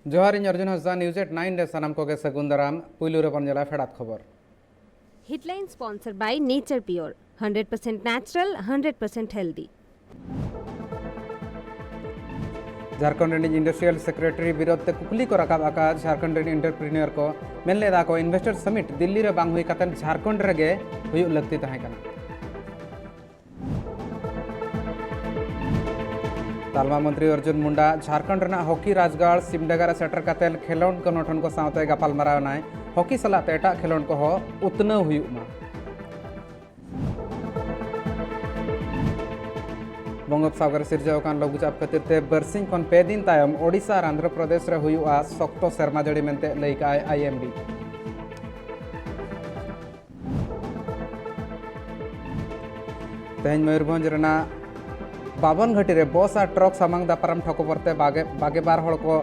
जोहार इन Arjun Hansda news at 9 रे सनम को के सगुंदराम पुइलू रे पंजला फेडात खबर Headline sponsored by Nature Pure, 100% natural, 100% healthy. Jharkhand range industrial secretary विरोध ते कुकली को रकाब आका झारखंड रेंज एंटरप्रेन्योर को मेनले दा को इन्वेस्टर समिट दिल्ली रे बांग हुई कतन झारखंड रेगे हुई लगती तहे कना तालमा मंत्री अर्जुन मुंडा झारखंड रेना हॉकी राजगाड़ सिमडगार सेटर कतेल खेलोंड कनोठन को सावते गपाल मराव नाय हॉकी सला एटा खेलोंड को हो उतना हुई मा बंगोपसागर सिरजावकान लघुचाप खातिर बरसिंग खन पे दिन तायम ओडिशा और आंध्र प्रदेश रे हुआ सख्त सेरमा जड़ी मेनते लैका आईएमडी तेहन मयूरभंज रेना बावन घटी रे बस और ट्रक सामांग दापराम ठको परते बागे बार हड़ को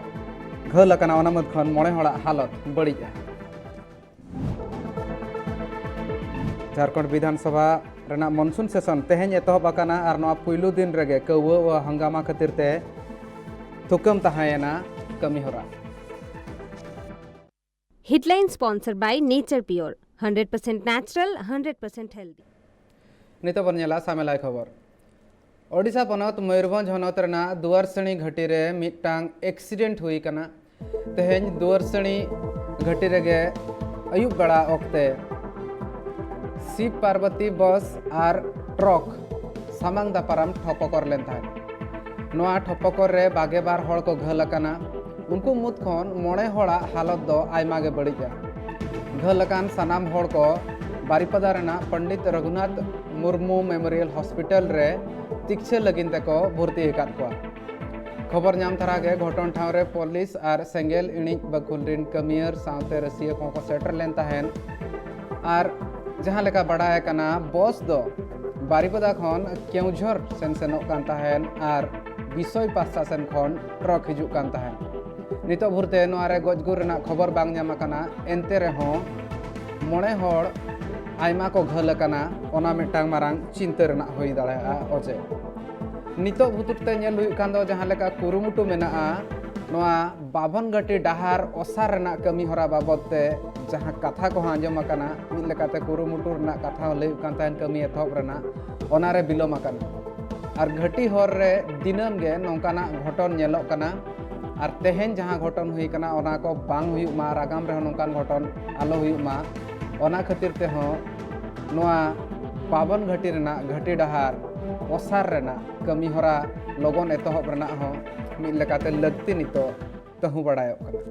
घल अकना ओना मद खन मोड़े हड़ा हालत बड़ीजा झारखंड विधानसभा रेना मनसून सेशन तेहन एतहब अकाना और नवा पुइलू दिन रेगे कौवा व हंगामा खातिर ते थुकम तहायना कमी होरा Headline sponsored by Nature Pure, 100% natural, 100% healthy. नितो बरनेला सामेलाय खबर ओडिशा पनत मयूरभंज हनत रेना दुआरसणी घटी रे मिटांग एक्सीडेंट हुई कना तेहन दुआरसणी घटी रेगे अयुब बेड़ा ओक्ते शिव पार्वती बस और ट्रक सामांग दापाराम ठपकर लेन थाय नोआ ठपकर रे बागे बार हड़ को घल अकाना उनको मुद खन मोड़े हड़ा हालत दो आयमा गे बड़ीजा घल अकान सनाम हड़ को बारीपदा रेना पंडित रघुनाथ मुर्मू मेमोरियल हॉस्पिटल रे चिकित्सा लगिन तक भर्ती हेकात को खबर नाम थरा के घटन ठाव रे पुलिस और सेंगेल इणिज बकुल रिन कमियर सावते रसिया को सेटर लेन ताहेन और जहाँ लेका बड़ाय कना बस दो बारीपदा खन केउझर सेन सेनोक कान ताहेन और विषय पासा सेन खन ट्रक हिजुक कान ताहेन नितो भुरते नोआरे गजगुर रेना खबर बांग नाम अकाना एनते रेहों मोड़े हड़ आयमा को घल अकाना ओना मिटांग मारांग चिंता रेना होई दाड़ेया अजे नितो भुतुरते नेल हुई कान दो जहाँ लेका कुरुमुटु मेनाआ नोआ बावन गटी डाहार ओसार रेना कमी होरा बाबद ते जहाँ कथा को आंजम अकाना मिल लेकाते कुरुमुटु रेना कथा लई कान ताहेन कमी एथब रेना ओना रे बिलोम अकाना और घटी हर रे दिनम गे नोंकाना घटन नेलोक काना और तेहन जहाँ घटन हुई काना ओना को बांग हुई मा आगाम रे नोंकान घटन आलो हुई मा ओना खातिर ते हो नोआ पावन घटी रेना घटी डहार ओसार रेना कमी होरा लगन एतहब रेना हो मिल लेकाते लगती नितो तहु बड़ायोक काना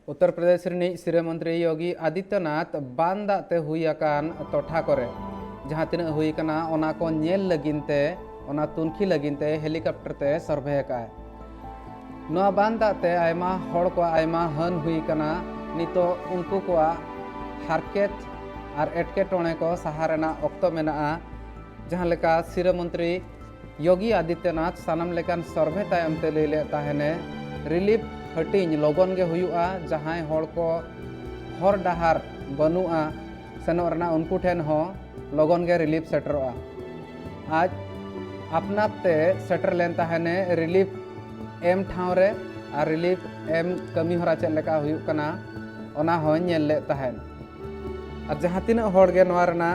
उत्तर प्रदेश रे श्री मंत्री योगी आदित्यनाथ बान दाते हुई अकान टोठा करे जहाँ तीन हुई कना ओना को नेल लगिनते ओना तुनखी लगिनते हेलीकॉप्टर ते सर्वे काय नोआ बान दाते आयमा हड़ को आयमा हन हुई कना नितो उनको को हारकेत और एटकेटोणे को सहारेना ऑक्तो मेना जहाँ लेका श्री मंत्री योगी आदित्यनाथ सानम लेकान सर्वे तायम ते ले लेता है रिलीफ हटिंग लगन गे हुआ जहाँ हड़ को हर डहार बनुआ सेनोरना उनको ठेन हो लगन गे रिलीफ सेटरोआ आज अपनाते सेटर लेन ताहेने रिलीफ एम ठाव रे और रिलीफ एम कमी होरा चेक लेका हुयुक कना ओना हो नेल ले ताहेन और जहाँ तीना हड़ गे नोआ रेना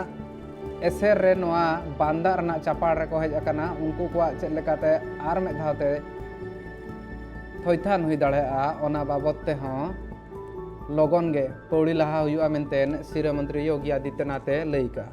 एसेर रे नोआ बांदा रेना चापाड़ रे को हेज अकाना उनको को चेक लेकाते आर में धावते थैथान हुई दाड़ेया ओना बाबद ते हों लगन गे पौड़ी लहा हुआ मेनतेन श्री मंत्री योगी आदित्यनाथ लैका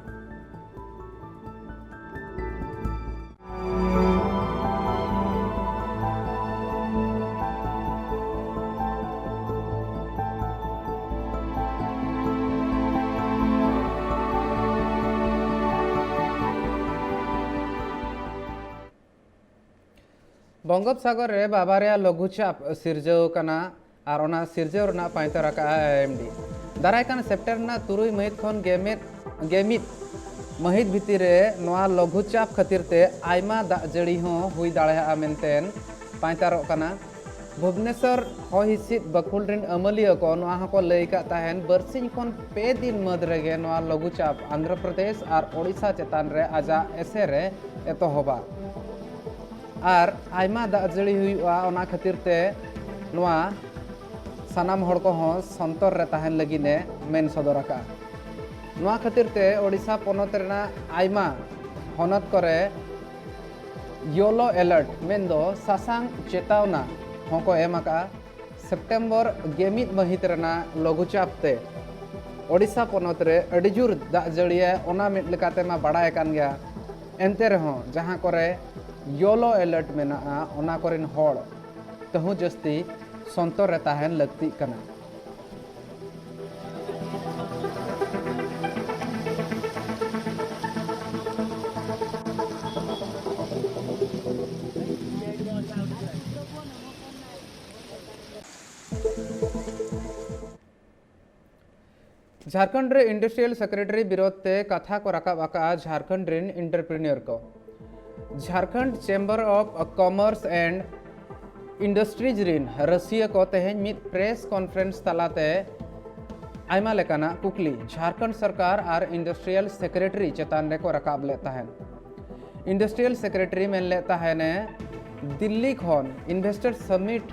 बंगोपसागर रे बाबारिया लघुचाप सिरजव कना और ओना सिरजव रना पाइतर रका आईएमडी दारायकान सेप्टेम्बर ना तुरुई महित खन गेमित महित भितर रे नोआ लघुचाप खातिर ते आयमा दाग जड़ी हो हुई दाड़ेया मेनतेन पाइतारोक कना भुवनेश्वर हो हिसिद बकुल रिन अमलिया को नोआ हको लई का ताहेन बरसिन कोन पे दिन मद रेगे नोआ लघुचाप आंध्र प्रदेश और ओडिशा चेतान रे आजा एसेरे एतोहबा और आयमा दाग जड़ी हुआ ओना खातिर ते नोआ सानाम हड़ को हो संतर रे ताहेन लगी ने मेन सदर आका नोआ खातिर ते ओडिशा पोनत रेना आयमा होनत करे योलो अलर्ट मेन दो सासांग चेतावना होको एमाका सेप्टेम्बर गेमित महित रेना लघुचाप ते ओडिशा पोनत रे अड़ी जुर दाग जड़िया ओना मिट लेकाते मा बाड़ाय कान गया एनते रहो जहां करे योलो अलर्ट मेना ओना करेन होड़ तहु जस्ती संतर रे ताहेन लगती कना झारखंड रे इंडस्ट्रियल सेक्रेटरी विरोध ते कथा को रकाब आका झारखंड रिन इंटरप्रेन्योर को Jharkhand chamber of commerce and industries रिन रसिया को तेहेन मित प्रेस कॉन्फ्रेंस तलाते आयमा लेकाना कुकली झारखंड सरकार और इंडस्ट्रियल सेक्रेटरी चेतान रे को रकाब लेता है इंडस्ट्रियल सेक्रेटरी मेन लेता है ने दिल्ली खन इन्वेस्टर समिट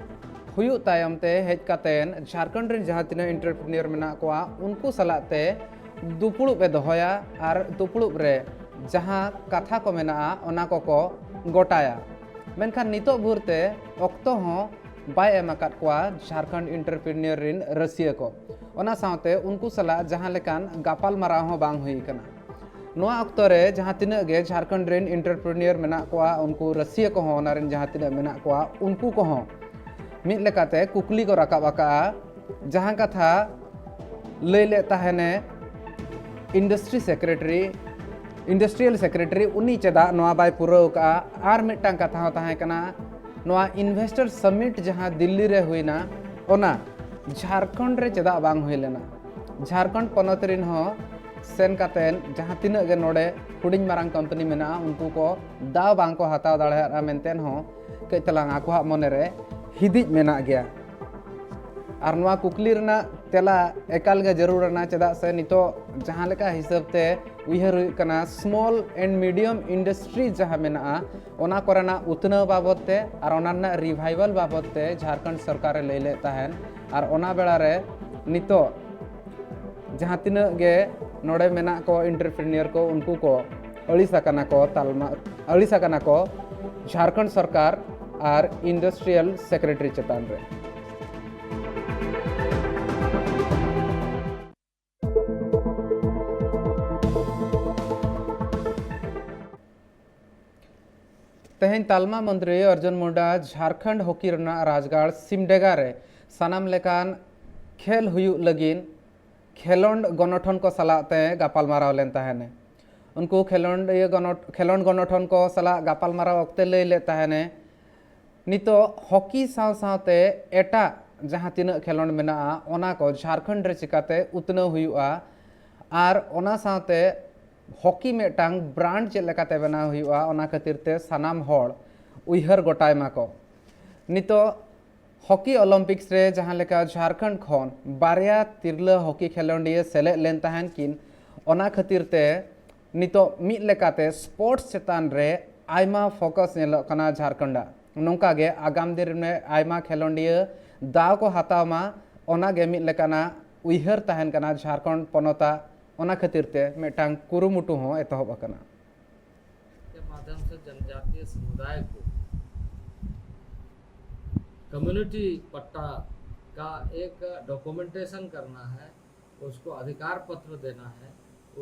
हुयु तायम ते हेज कातेन झारखंड रिन जहां तिना इंटरप्रेन्योर मेना कोआ उनको सलाते दुपुड़ुब ए दोहया और दुपुड़ुब रे जहां कथा को मेना ओना को गोटाया मेनखान नितो भूरते ऑक्तो हो बाय एमाकात कोआ झारखंड इंटरप्रेन्योर रिन रसिया को ओना सावते उनको सला जहां लेकान गापाल माराव हो बांग हुई कना नोआ ऑक्तो रे जहां तिना गे झारखंड रिन इंटरप्रेन्योर मेना कोआ उनको रसिया को हो ओना रिन जहां तिना मेना कोआ उनको को हो मित लेकाते कुकली को रकाब आका जहां कथा लई लेता है ने इंडस्ट्रियल सेक्रेटरी उन्नी चेदा नोआ बाय पुराव का आर मिटांग कथा हो ताहे कना नोआ इन्वेस्टर समिट जहां दिल्ली रे हुईना ओना झारखंड रे चेदा बांग हुई लेना झारखंड पोनत रिन हो सेन कातेन जहां तिना गे नोडे हुडिंग मारांग कंपनी मेना उनको को दाव बांग को हताव दाड़े मेनतेन हो कई तलांग आकुहा मने रे हिदिज मेना गया और नोआ कुकली रना तेला एकाल गे जरूर ना चेदा से नितो जहां लेका हिसाब ते उयहर कना स्मॉल एंड मीडियम इंडस्ट्री जहां मेना ओना कोरेना उतनव बाबत ते और ओना रिवाइवल बाबत ते झारखंड सरकार लई लेता है और ओना बेला रे नितो जहां तिना गे नोडे मेना को इंटरप्रेन्योर को उनको को अड़िसाकना को तालमा अड़िसाकना को झारखंड सरकार और इंडस्ट्रियल सेक्रेटरी चेतान रे तेहेन तालमा मंत्री अर्जुन मुंडा झारखंड हॉकी रना राजगाड़ सिमडेगा रे सानाम लेकान खेल हुयु लगिन खेलोंड गणठन को सलाते गापाल माराव लेन ताहेने उनको खेलोंड गणठन को सला गापाल माराव वक्ते लई ले ताहेने नितो हॉकी साव सावते एटा जहां तिना खेलोंड मेना ओना को झारखंड रे चिकाते उतनव हुयुआ और ओना सावते हॉकी मेटांग ब्रांड चेक लेकाते बनाव हुयुआ ओना खातिर ते सानाम होड़ उयहर गोटाय माको नितो हॉकी ओलंपिक्स रे जहां लेका झारखंड खन बारिया तिरला हॉकी खेलोंडिया सेले लेन ताहन किन ओना खातिर ते नितो मिट लेकाते स्पोर्ट्स चेतान रे आयमा फोकस नेलो कना झारखंडा नौका गे आगाम दिन में आयमा खेलोंडिया दाव को हताव मा ओना गे मिट लेकाना उयहर ताहन कना झारखंड पोनता ओना खातिर ते मेटांग कुरुमुटु हो एतहब अकना के माध्यम से जनजातीय समुदाय को कम्युनिटी पट्टा का एक डॉक्यूमेंटेशन करना है उसको अधिकार पत्र देना है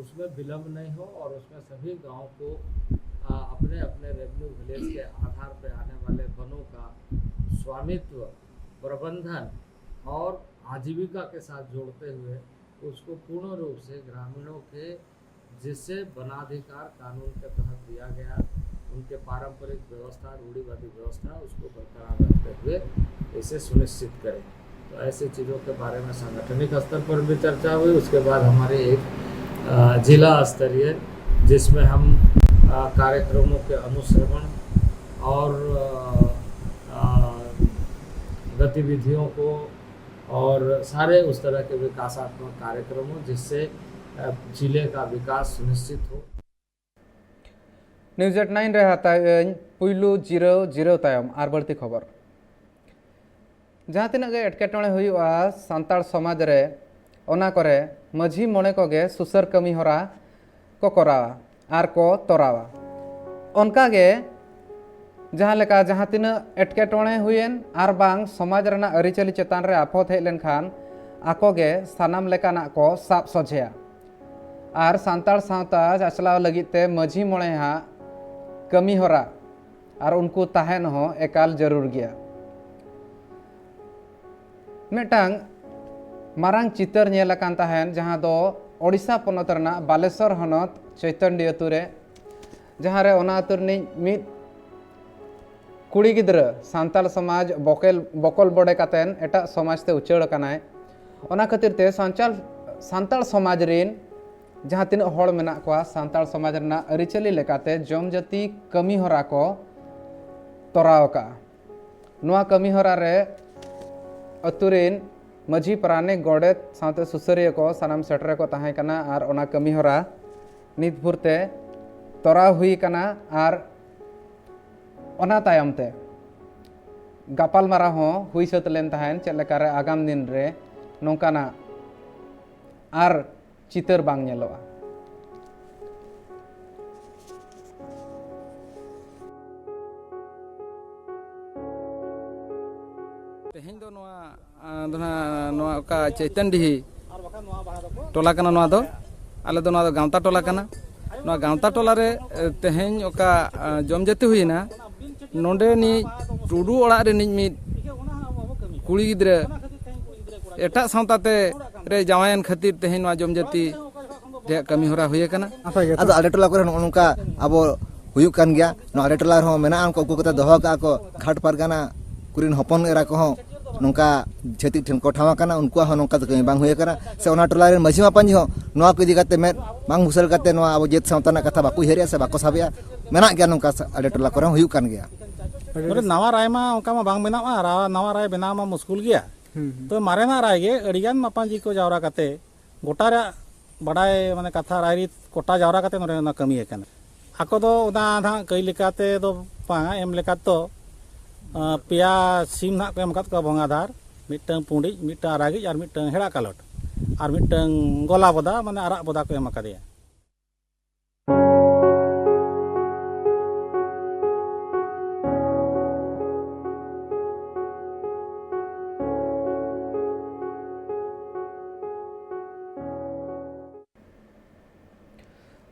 उसमें विलम्ब नहीं हो और उसमें सभी गांव को अपने अपने रेवेन्यू विलेज के आधार पर आने वाले वनों का स्वामित्व प्रबंधन और आजीविका के साथ जोड़ते हुए उसको पूर्ण रूप से ग्रामीणों के जिससे वनाधिकार कानून के तहत दिया गया उनके पारंपरिक व्यवस्था रूढ़िवादी व्यवस्था उसको बरकरार रखते हुए इसे सुनिश्चित करें। तो ऐसी चीज़ों के बारे में सांगठनिक स्तर पर भी चर्चा हुई। उसके बाद हमारे एक जिला स्तरीय जिसमें हम कार्यक्रमों के अनुश्रवण और गतिविधियों को और सारे उस तरह के विकासात्मक कार्यक्रमों जिससे जिले का विकास सुनिश्चित हो। न्यूज 89 रे हाताय पुइलू जिरो तायम आर बढ़ती खबर जहाँ तीन गे एटकेटणे हुआ सान्ताड़ समाज रे ओना करे माझी मणे कोगे सुसर कमी हरा को करावा आर को तोरावा उनका गे जहाँ लेका जहाँ तीन एटकेटणे हुएन आर बांग समाज रना अरिचली चेतान रे आफत हेज लेनखान आको गे सानाम लेकाना को साब सझेया आर सान्ताड़ सावता चाचलाव लगिते माझी मणे हा कमी हरा और उनको ताहेन हो एकाल जरूर गया मिटांग मारांग चितर नेलाकान ताहेन जहाँ दो ओडिशा पोनत रना बालेश्वर हनत चैतन्य अतु रे जहाँ रे ओना अतु रनी मिद कुड़ी गिद्रा सान्ताल समाज बकल बड़े कातेन एटा समाज ते उचड़ कानाय ओना खातिर ते सान्ताल समाज रिन जहाँ तीन हड़ मेना कोआ सान्ताल समाज रना अरिचली लेकाते जम जाति कमी हरा को तोराव का नुआ कमी हरा रे अतुरेन माझी प्राणे गोडेत साथे सुसरिया को सानाम सेटरे को ताहे कना आर ओना कमी हरा नित भुरते तोराव हुई कना आर ओना तायम ते गापाल मारा हो हुई सत लेन ताहेन चेद लेका रे आगाम दिन रे नोंकाना आर चितर बांग नेलोआ तेहें दो नोआ का चैतन डिही टोला कना नोआ दो आले दो नोआ दो गांवता टोला कना नोआ गांवता टोला रे तेहें ओका जम जाति हुईना नोंडे नि टुडू ओड़ा रे नि मिद कुड़ी गिद्रा एटा सावताते रे जावायन खातिर तेहें नोआ जम जाति रे कमी होरा हुए कना आदो आले टोला करे नोंका आबो हुयुक कान गया नो आले टोला रे मेना को कते दोहो का को घाट परगाना कुरिन हपन एरा को नोंका छेती ठेन को ठावा काना उनको हो नोंका कमी बांग हुए कना से ओना टोला रे माझी मापांजी हो नोआ को इदी काते में बांग मुसल काते नोआ आबो जेत सावताना कथा बाकु हेरिया से बाको साबिया मेना गया नोंका आले टोला करे हुयुक कान गया नवा राय मा ओंका मा बांग बेनावा नवा राय बेना मा मुश्किल गया तो मारेना राय गे अड़िगान मापांजी को जावरा काते गोटा रे बड़ाय माने कथा रायरी कोटा जावरा काते नोरे ना कमी एकन आको दो ओदा धा कई लेकाते दो पा एम लेका तो पिया सिम ना को एम कात को भंगाधार मिटंग पुंडी मिटंग आरागी और मिटंग हेड़ा कालट और मिटंग गोला बदा माने आरा बदा को एम कादिया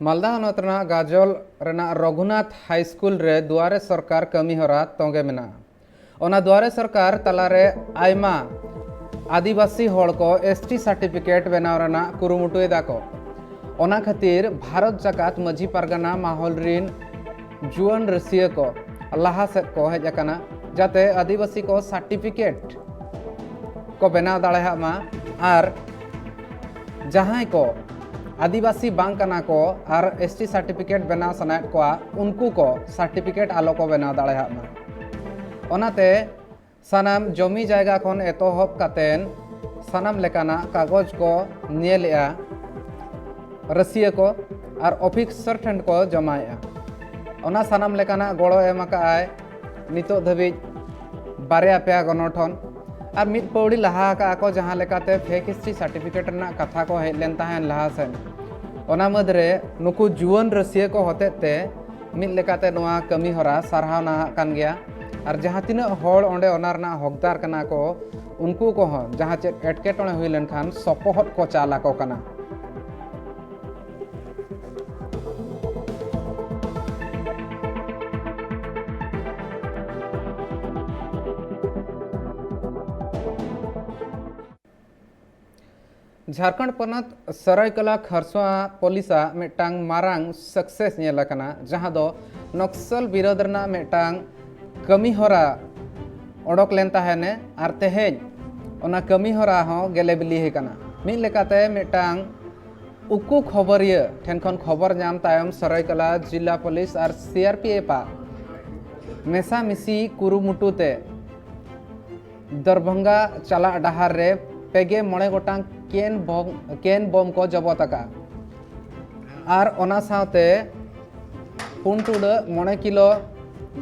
मालदा हनत रना गाजल रना रघुनाथ हाई स्कूल रे दुआरे सरकार कमी हरा तोंगे मेना ओना दुआरे सरकार तलारे आयमा आदिवासी हड़ को एसटी सर्टिफिकेट बनाव रना कुरुमुटुए दाको ओना खातिर भारत जाकात माझी पारगाना माहौल रिन जुआन रसिया को लाहा सेद को हेज अकाना जाते आदिवासी को सर्टिफिकेट को बनाव दाड़ेहा मा आर जहां को आदिवासी बांग कना को आर एसटी सर्टिफिकेट बनाव सनायत को उनको को सर्टिफिकेट आलो को बनाव दाड़ेहा मा ओनाते सानाम जमी जायगा खन एतोहब कातेन सानाम लेकाना कागज को नेलेआ रसिया को आर ऑफिसर ठेन को जमाएआ ओना सानाम लेकाना गड़ो एम आकाय नितो धाबी बारे पेया गणठन और मिद पौड़ी लहा का को जहाँ लेकाते फेक हिस्ट्री सर्टिफिकेट रना कथा को हेज लेन ताहेन लहा सेन ओना मदरे नुकु जुआन रसिया को होतेते मिद लेकाते नोआ कमी हरा सारहावना कान गया और जहाँ तीना हड़ ओंडे ओना रना हकदार कना को उनको को हो जहाँ चेद एटकेटणे हुई लेनखान सपोहट को चाला को कना झारखंड पनत सरायकला खरसुआ पुलिसा मेटांग मारांग सक्सेस नेलाकना जहाँ दो नक्सल विरोध रना मेटांग कमी हरा ओडक लेन ताहेने आर तेहेज ओना कमी हरा हो गेले बिली हेकना मिद लेकाते मेटांग उकु खबरिया ठेन खन खबर नाम तायम सरायकला जिला पुलिस और सीआरपीएफ मेसा मिसी कुरुमुटुते दरभंगा चला डहार रे पेगे मोड़े गोटांग केन बम को जबत आका आर ओना साथे पुन टुडा मोड़े किलो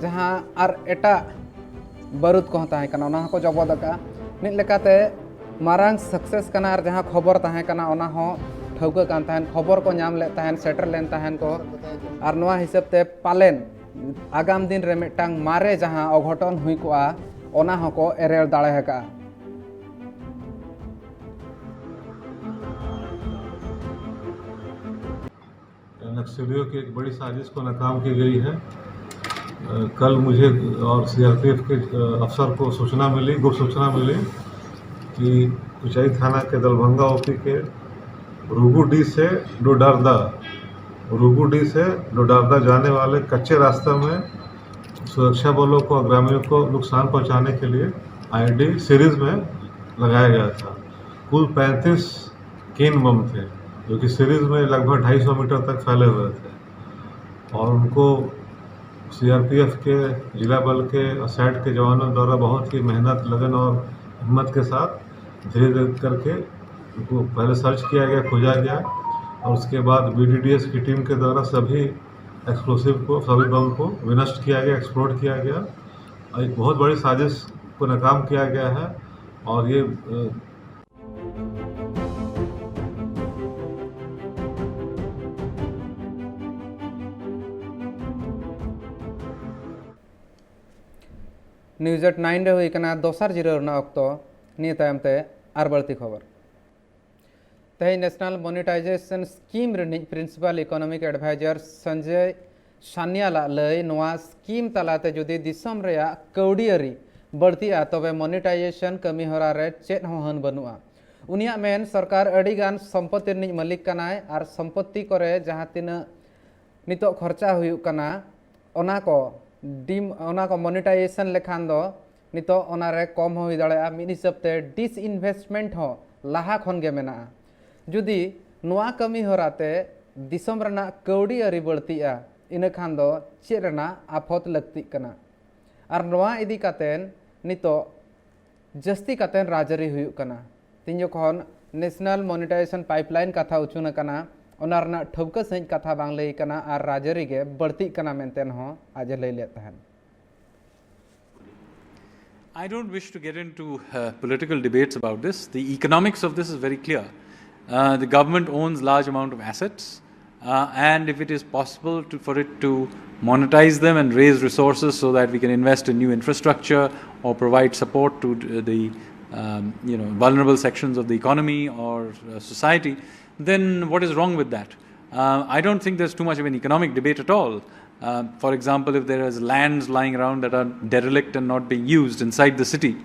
जहाँ आर एटा बारूद को ताहे कना ओना को जबत आका मिद लेकाते मारांग सक्सेस कना आर जहाँ खबर ताहे कना ओना हो ठौका कान ताहन खबर को नाम ले ताहन सेटर लेन ताहन को आर नोआ हिसाब ते पालेन आगाम दिन रे मिटांग मारे जहाँ अघटन हुई कोआ ओना हको एरेल दाड़े हका। नक्सलियों की एक बड़ी साजिश को नाकाम की गई है। कल मुझे और सीआरपीएफ के अफसर को सूचना मिली, गुप्त सूचना मिली कि कुचाई थाना के दलभंगा ओपी के रूगुडी से डोडारदा जाने वाले कच्चे रास्ते में सुरक्षा बलों को ग्रामीणों को नुकसान पहुंचाने के लिए आईडी सीरीज में लगाया गया था। कुल 35 केन बम थे जो कि सीरीज में लगभग 250 मीटर तक फैले हुए थे और उनको सीआरपीएफ के जिला बल के और सैट के जवानों द्वारा बहुत ही मेहनत, लगन और हिम्मत के साथ धीरे धीरे करके उनको पहले सर्च किया गया, खोजा गया और उसके बाद बीडीडीएस की टीम के द्वारा सभी एक्सप्लोसिव को, सभी बम को विनष्ट किया गया, एक्सप्लोड किया गया और एक बहुत बड़ी साजिश को नाकाम किया गया है। और ये न्यूज 9 रे हुई कना दोसर जिरो ना अक्तो निये तायमते आर बड़ती खबर तहे नेशनल मोनेटाइजेशन स्कीम रे प्रिंसिपल इकोनॉमिक एडवाइजर संजय सान्याला लय नोआ स्कीम तलाते जुदी दिसम रेया कौडियरी बढ़तिया तबे मोनेटाइजेशन कमी होरा रे चेत हन बनुआ उनिया मेन सरकार अडिगान संपत्ति निज मालिक कनाय आर संपत्ति करे जहां तिना नितो खर्चा हुयु कना ओना को मोनेटाइजेशन लेखान दो नितो ओना रे कम हो दाड़ा मिद हिसाब ते डिस इन्वेस्टमेंट हो लाहा खन गे मेना जुदी नुआ कमी होराते दिसम रना कौड़ी अरी बढ़तिया इन खान दो चेद रना आफत लगती कना आर नुआ इदी कातेन नितो जस्ती कातेन राजरी हुयु कना तीन जखन नेशनल मोनेटाइजेशन पाइपलाइन कथा उचुन कना ओना रना ठौका सही कथा बांग लई कना आर राजरी गे बढ़ती कना मेंतेन हो आज लई ले तहन। I don't wish to get into political debates about this. The economics of this is very clear. The government owns large amount of assets and if it is possible for it to monetize them and raise resources so that we can invest in new infrastructure or provide support to the vulnerable sections of the economy or society, then what is wrong with that? I don't think there's too much of an economic debate at all. For example, if there is lands lying around that are derelict and not being used inside the city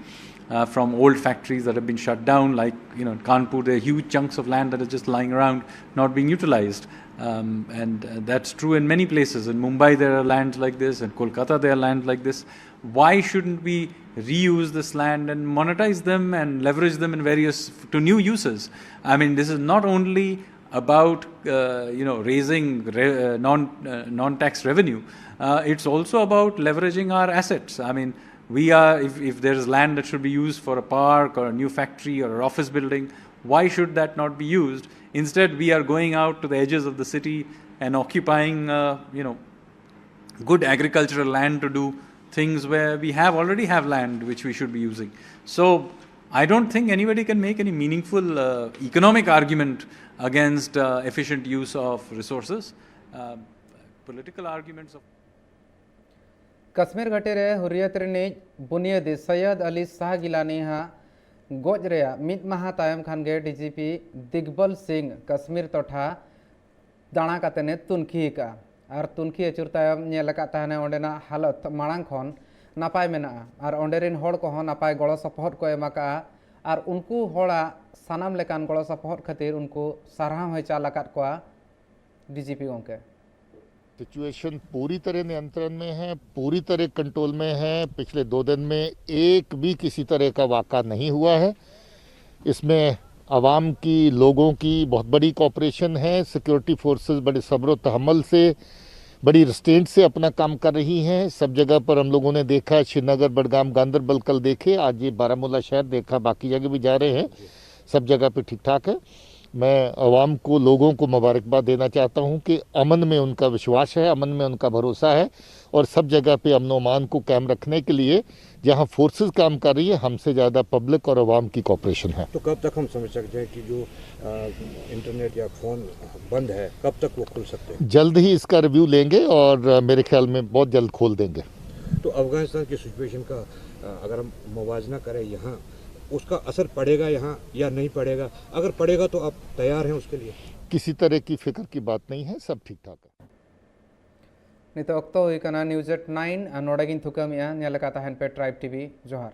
from old factories that have been shut down, like Kanpur, there are huge chunks of land that are just lying around not being utilized. And that's true in many places. In Mumbai there are lands like this, in Kolkata there are lands like this. Why shouldn't we reuse this land and monetize them and leverage them in to new uses? I mean, this is not only about raising non-tax revenue. It's also about leveraging our assets. I mean, if there is land that should be used for a park or a new factory or an office building, why should that not be used? Instead, we are going out to the edges of the city and occupying, good agricultural land to do things where we already have land which we should be using. So, I don't think anybody can make any meaningful economic argument against efficient use of resources. Political arguments of Kashmir घाटी रे हुर्रियत रिनिज बुनियादी सैयद अली शाह गिलानी हा goes रेया मिद माहा तायम खान गे DGP दिग्बल Singh Kashmir तोठा दाणा कातेने तुनखी का और तुनखी अचुर तायम nail का ताहने ओंडेना हालत मांग खन नापाय मेना और ओंडेरिन होड़ को नापाय गड़ो सपोहट को एमाका और उनको होड़ा सानाम लेकान गड़ो सपोहट खातिर उनको साराह होय चालाकात को डीजीपी गोंके। सिचुएशन पूरी तरह नियंत्रण में है, पूरी तरह कंट्रोल में है। पिछले 2 दिन में एक भी किसी तरह का वाक़ा नहीं हुआ है। इसमें आवाम की, लोगों की बहुत बड़ी कोऑपरेशन है। सिक्योरिटी फोर्सेस बड़े सब्र तहम्मुल से बड़ी रिस्ट्रेंट से अपना काम कर रही हैं। सब जगह पर हम लोगों ने देखा, श्रीनगर, बडगाम, गांदरबल कल देखे, आज ये बारामूला शहर देखा, बाकी जगह भी जा रहे हैं, सब जगह पे ठीक ठाक है। मैं आवाम को, लोगों को मुबारकबाद देना चाहता हूं कि अमन में उनका विश्वास है, अमन में उनका भरोसा है और सब जगह पे अमन अमान को कायम रखने के लिए जहां फोर्सेस काम कर रही है, हमसे ज़्यादा पब्लिक और आवाम की कोऑपरेशन है। तो कब तक हम समझ सकते हैं कि जो इंटरनेट या फ़ोन बंद है, कब तक वो खुल सकते हैं? जल्द ही इसका रिव्यू लेंगे और मेरे ख्याल में बहुत जल्द खोल देंगे। तो अफगानिस्तान की सिचुएशन का अगर हम मुवाजना करें यहाँ, उसका असर पड़ेगा यहाँ या नहीं पड़ेगा? अगर पड़ेगा तो आप तैयार हैं उसके लिए? किसी तरह की फिक्र की बात नहीं है, सब ठीक ठाक है। नित ऑक्तो हुई कना न्यूज़ 9 नोडगिन थुकमिया नेलका तहन पे ट्राइब टीवी जोहार।